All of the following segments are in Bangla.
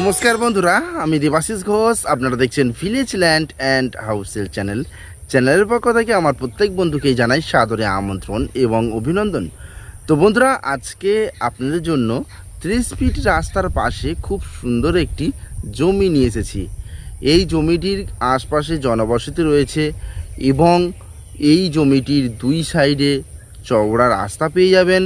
নমস্কার বন্ধুরা, আমি দেবাশিস ঘোষ। আপনারা দেখছেন ভিলেজ ল্যান্ড অ্যান্ড হাউসেল চ্যানেলের পক্ষ থেকে আমার প্রত্যেক বন্ধুকেই জানাই সাদরে আমন্ত্রণ এবং অভিনন্দন। তো বন্ধুরা, আজকে আপনাদের জন্য 30 ফিট রাস্তার পাশে খুব সুন্দর একটি জমি নিয়ে এসেছি। এই জমিটির আশপাশে জনবসতি রয়েছে এবং এই জমিটির দুই সাইডে চওড়া রাস্তা পেয়ে যাবেন,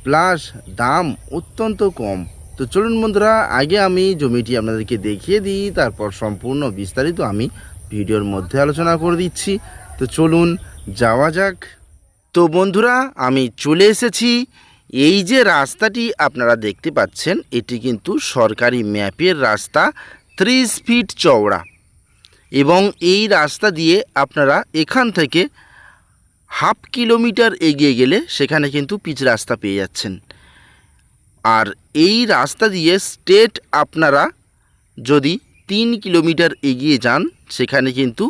প্লাস দাম অত্যন্ত কম। তো চলুন বন্ধুরা, আগে আমি জমিটি আপনাদেরকে দেখিয়ে দিই, তারপর সম্পূর্ণ বিস্তারিত আমি ভিডিওর মধ্যে আলোচনা করে দিচ্ছি। তো চলুন যাওয়া যাক। তো বন্ধুরা, আমি চলে এসেছি। এই যে রাস্তাটি আপনারা দেখতে পাচ্ছেন, এটি কিন্তু সরকারি ম্যাপের রাস্তা, 30 ফিট চওড়া, এবং এই রাস্তা দিয়ে আপনারা এখান থেকে হাফ কিলোমিটার এগিয়ে গেলে সেখানে কিন্তু পিচ রাস্তা পেয়ে যাচ্ছেন। আর এই রাস্তা দিয়ে স্ট্রেট আপনারা যদি 3 কিলোমিটার এগিয়ে যান, সেখানে কিন্তু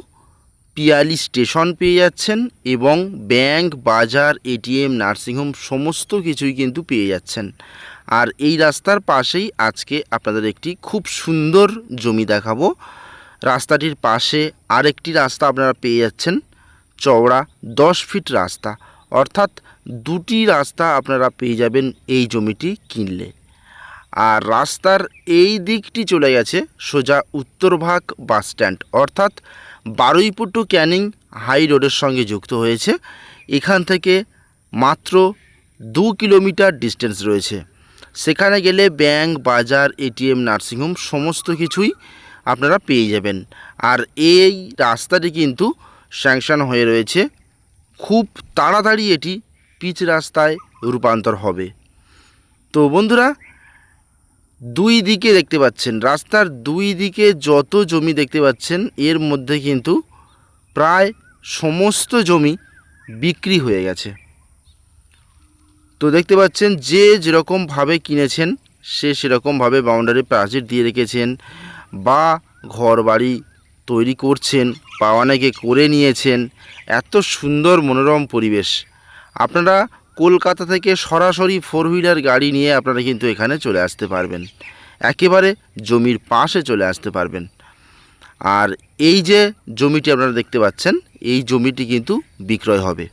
পিয়ালি স্টেশন পেয়ে যাচ্ছেন এবং ব্যাংক, বাজার, এটিএম, নার্সিংহোম সমস্ত কিছুই কিন্তু পেয়ে যাচ্ছেন। আর এই রাস্তার পাশেই আজকে আপনাদের একটি খুব সুন্দর জমি দেখাবো। রাস্তাটির পাশে আরেকটি রাস্তা আপনারা পেয়ে যাচ্ছেন, চওড়া 10 ফিট রাস্তা, অর্থাৎ দুটি রাস্তা আপনারা পেয়ে যাবেন এই জমিটি কিনলে। আর রাস্তার এই দিকটি চলে গেছে সোজা উত্তরভাগ বাস স্ট্যান্ড, অর্থাৎ বারুইপুর টু ক্যানিং হাই রোডের সঙ্গে যুক্ত হয়েছে। এখান থেকে মাত্র 2 কিলোমিটার ডিস্টেন্স রয়েছে। সেখানে গেলে ব্যাংক, বাজার, এটিএম, নার্সিংহোম সমস্ত কিছুই আপনারা পেয়ে যাবেন। আর এই রাস্তাটি কিন্তু স্যাংশন হয়ে রয়েছে, খুব তাড়াতাড়ি এটি পিচ রাস্তায় রূপান্তর হবে। তো বন্ধুরা, দুই দিকে দেখতে পাচ্ছেন, রাস্তার দুই দিকে যত জমি দেখতে পাচ্ছেন, এর মধ্যে কিন্তু প্রায় সমস্ত জমি বিক্রি হয়ে গেছে। তো দেখতে পাচ্ছেন, যে যেরকমভাবে কিনেছেন সে সেরকমভাবে বাউন্ডারি প্রাচীর দিয়ে রেখেছেন, বা ঘর বাড়ি তৈরি করছেন, বা অনেকে করে নিয়েছেন। এত সুন্দর মনোরম পরিবেশ। আপনারা কলকাতা থেকে সরাসরি 4 হুইলার গাড়ি নিয়ে আপনারা কিন্তু এখানে চলে আসতে পারবেন, একেবারে জমির পাশে চলে আসতে পারবেন। আর এই যে জমিটি আপনারা দেখতে পাচ্ছেন, এই জমিটি কিন্তু বিক্রয় হবে।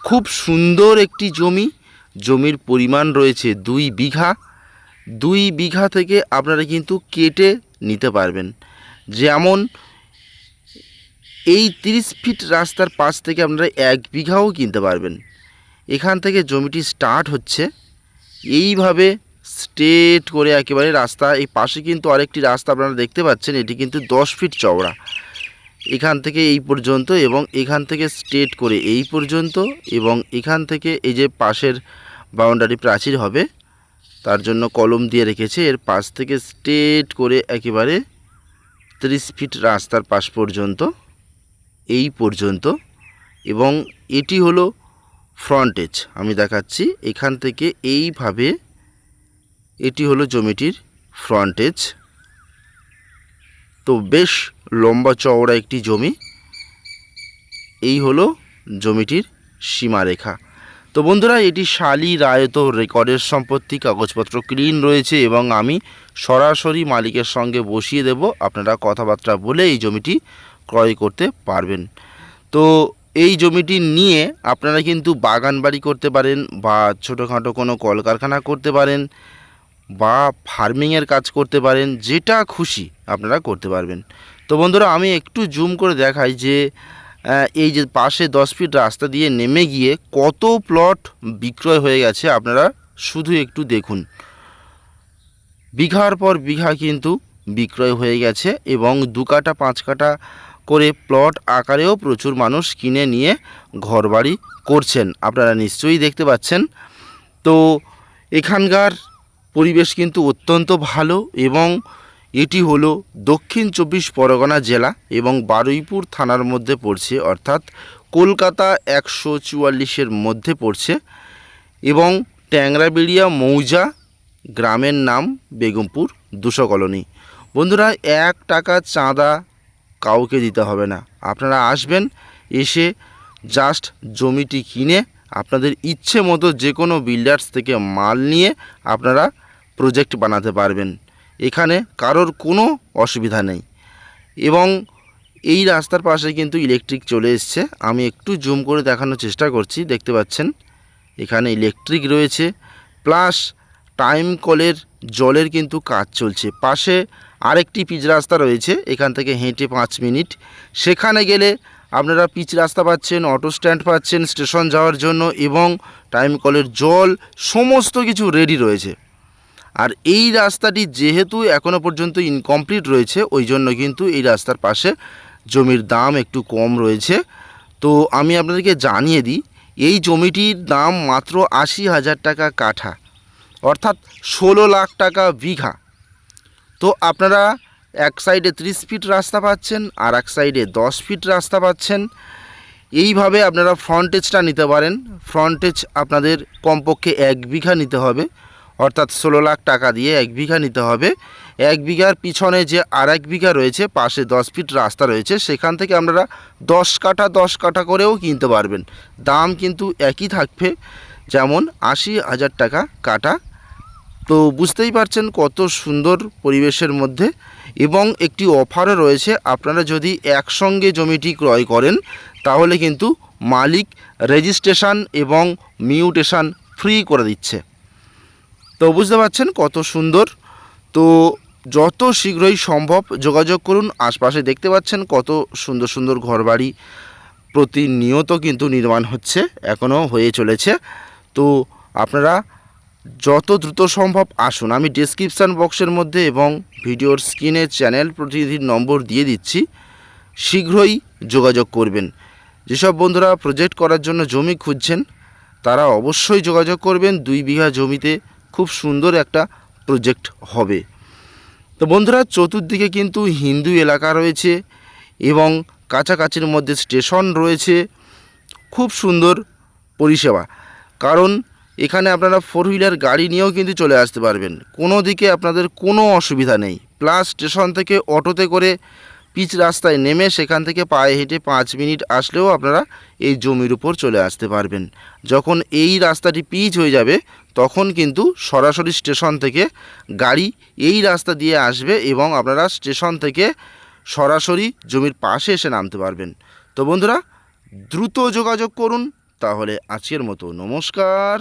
খুব সুন্দর একটি জমি। জমির পরিমাণ রয়েছে 2 বিঘা। 2 বিঘা থেকে আপনারা কিন্তু কেটে নিতে পারবেন। যেমন এই 30 ফিট রাস্তার পাশ থেকে আপনারা 1 বিঘাও কিনতে পারবেন। এখান থেকে জমিটি স্টার্ট হচ্ছে এইভাবে স্ট্রেট করে একেবারে রাস্তা। এই পাশে কিন্তু আরেকটি রাস্তা আপনারা দেখতে পাচ্ছেন, এটি কিন্তু 10 ফিট চওড়া, এখান থেকে এই পর্যন্ত, এবং এখান থেকে স্ট্রেট করে এই পর্যন্ত, এবং এখান থেকে এই যে পাশের বাউন্ডারি প্রাচীর হবে তার জন্য কলম দিয়ে রেখেছে, এর পাশ থেকে স্ট্রেট করে একেবারে 30 ফিট রাস্তার পাশ পর্যন্ত, এই পর্যন্ত। এবং এটি হলো ফ্রন্টেজ, আমি দেখাচ্ছি এখান থেকে এইভাবে, এটি হলো জমিটির ফ্রন্টেজ। তো বেশ লম্বা চওড়া একটি জমি। এই হলো জমিটির সীমারেখা। তো বন্ধুরা, এটি শালি রায়ত রেকর্ডের সম্পত্তি, কাগজপত্র ক্লিন রয়েছে, এবং আমি সরাসরি মালিকের সঙ্গে বসিয়ে দেব। আপনারা কথাবার্তা বলে এই জমিটি ক্রয় করতে পারবেন। তো এই জমিটি নিয়ে আপনারা কিন্তু বাগান বাড়ি করতে পারেন, বা ছোটোখাটো কোনো কলকারখানা করতে পারেন, বা ফার্মিংয়ের কাজ করতে পারেন, যেটা খুশি আপনারা করতে পারবেন। তো বন্ধুরা, আমি একটু জুম করে দেখাই যে এই যে পাশে 10 ফিট রাস্তা দিয়ে নেমে গিয়ে কত প্লট বিক্রয় হয়ে গেছে আপনারা শুধু একটু দেখুন। বিঘার পর বিঘা কিন্তু বিক্রয় হয়ে গেছে, এবং 2 কাঠা 5 কাঠা করে প্লট আকারেও প্রচুর মানুষ কিনে নিয়ে ঘরবাড়ি করছেন, আপনারা নিশ্চয়ই দেখতে পাচ্ছেন। তো এখানকার পরিবেশ কিন্তু অত্যন্ত ভালো, এবং এটি হলো দক্ষিণ 24 পরগনা জেলা এবং বারুইপুর থানার মধ্যে পড়ছে, অর্থাৎ কলকাতা 144-এর মধ্যে পড়ছে, এবং ট্যাংরাবেড়িয়া মৌজা, গ্রামের নাম বেগমপুর 200 কলোনি। বন্ধুরা, 1 টাকা চাঁদা কাউকে দিতে হবে না। আপনারা আসবেন, এসে জাস্ট জমিটি কিনে আপনাদের ইচ্ছে মতো যে কোনো বিল্ডার্স থেকে মাল নিয়ে আপনারা প্রজেক্ট বানাতে পারবেন। এখানে কারোর কোনো অসুবিধা নেই। এবং এই রাস্তার পাশে কিন্তু ইলেকট্রিক চলে এসছে। আমি একটু জুম করে দেখানোর চেষ্টা করছি, দেখতে পাচ্ছেন এখানে ইলেকট্রিক রয়েছে, প্লাস টাইম কলের জলের কিন্তু কাজ চলছে। পাশে আরেকটি পিচ রাস্তা রয়েছে, এখান থেকে হেঁটে 5 মিনিট। সেখানে গেলে আপনারা পিচ রাস্তা পাচ্ছেন, অটো স্ট্যান্ড পাচ্ছেন স্টেশন যাওয়ার জন্য, এবং টাইম কলের জল সমস্ত কিছু রেডি রয়েছে। আর এই রাস্তাটি যেহেতু এখনও পর্যন্ত ইনকমপ্লিট রয়েছে, ওই জন্য কিন্তু এই রাস্তার পাশে জমির দাম একটু কম রয়েছে। তো আমি আপনাদেরকে জানিয়ে দিই, এই জমিটির দাম মাত্র 80,000 টাকা কাঠা, অর্থাৎ 16 লাখ টাকা বিঘা। তো আপনারা এক সাইডে 30 ফিট রাস্তা পাচ্ছেন, আর এক সাইডে 10 ফিট রাস্তা পাচ্ছেন। এইভাবে আপনারা ফ্রন্টেজটা নিতে পারেন। ফ্রন্টেজ আপনাদের কমপক্ষে 1 বিঘা নিতে হবে, অর্থাৎ 16 লাখ টাকা দিয়ে 1 বিঘা নিতে হবে। 1 বিঘার পিছনে যে আর 1 বিঘা রয়েছে, পাশে 10 ফিট রাস্তা রয়েছে, সেখান থেকে আপনারা 10 কাঠা করেও কিনতে পারবেন। দাম কিন্তু একই থাকবে, যেমন 80,000 টাকা কাঠা। তো বুঝতেই পারছেন কত সুন্দর পরিবেশের মধ্যে। এবং একটি অফারও রয়েছে, আপনারা যদি একসঙ্গে জমিটি ক্রয় করেন তাহলে কিন্তু মালিক রেজিস্ট্রেশন এবং মিউটেশন ফ্রি করে দিচ্ছে। তো বুঝতে পারছেন কত সুন্দর। তো যত শীঘ্রই সম্ভব যোগাযোগ করুন। আশপাশে দেখতে পাচ্ছেন কত সুন্দর সুন্দর ঘরবাড়ি প্রতিনিয়ত কিন্তু নির্মাণ হচ্ছে, এখনও হয়ে চলেছে। তো আপনারা যত দ্রুত সম্ভব আসুন। আমি ডেসক্রিপশান বক্সের মধ্যে এবং ভিডিওর স্ক্রিনে চ্যানেল প্রতিনিধির নম্বর দিয়ে দিচ্ছি, শীঘ্রই যোগাযোগ করবেন। যেসব বন্ধুরা প্রজেক্ট করার জন্য জমি খুঁজছেন তারা অবশ্যই যোগাযোগ করবেন। 2 বিঘা জমিতে খুব সুন্দর একটা প্রজেক্ট হবে। তো বন্ধুরা, চতুর্দিকে কিন্তু হিন্দু এলাকা রয়েছে এবং কাছাকাছির মধ্যে স্টেশন রয়েছে। খুব সুন্দর পরিষেবা, কারণ এখানে আপনারা 4 হুইলার গাড়ি নিয়েও কিন্তু চলে আসতে পারবেন, কোনো দিকে আপনাদের কোনো অসুবিধা নেই। প্লাস স্টেশন থেকে অটোতে করে পিচ রাস্তায় নেমে সেখান থেকে পায়ে হেঁটে 5 মিনিট আসলেও আপনারা এই জমির উপর চলে আসতে পারবেন। যখন এই রাস্তাটি পিচ হয়ে যাবে তখন কিন্তু সরাসরি স্টেশন থেকে গাড়ি এই রাস্তা দিয়ে আসবে এবং আপনারা স্টেশন থেকে সরাসরি জমির পাশে এসে নামতে পারবেন। তো বন্ধুরা, দ্রুত যোগাযোগ করুন। তাহলে আজকের মতো নমস্কার।